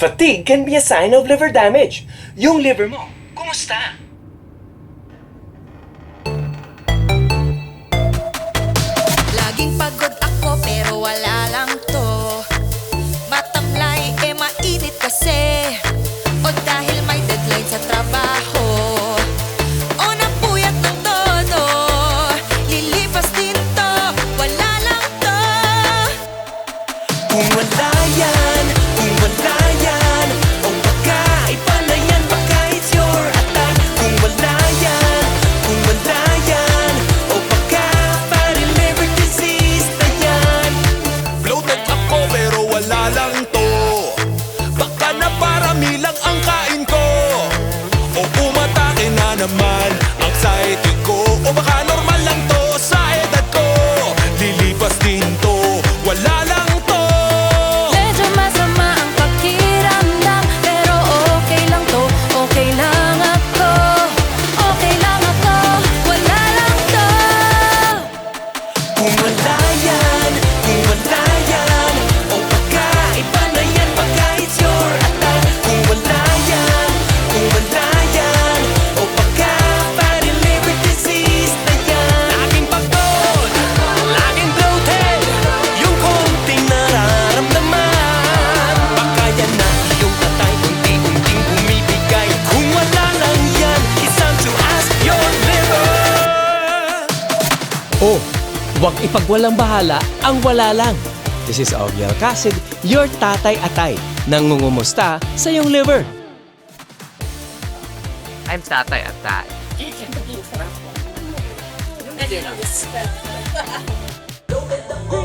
Fatigue can be a sign of liver damage. Yung liver mo, kumusta? Laging pagod ako pero wala lang to. Matamlay mainit kasi, o dahil may deadline sa trabaho, o napuyat ng todo. Lilipas din to, wala lang to. Kung wala yan, o baka iba na yan, baka it's your attack. Kung wala yan, o baka parang liver disease na yan. Bloated ako pero wala lang to. Baka na parami lang ang kain ko, o umatake na naman anxiety ko, o baka normal lang to sa edad ko. Lilipas din to, wala lang to. Medyo masama ang pakiramdam, pero okay lang to, okay lang ako. Okay lang ako, wala lang to. Kung wala yan, o baka iba na yan, baka it's your attack. Kung wala yan, o baka parang liver disease na yan. Laging pagod, laging bloated, yung konting nararamdaman, baka yan na iyong tatay, unti-unting bumibigay. Kung wala lang yan, it's time to ask your liver. Oh, huwag ipagwalang bahala ang wala lang. This is Ogie Alcacid, your tatay-atay, nangungumusta sa iyong liver. I'm Tatay Atay. Kung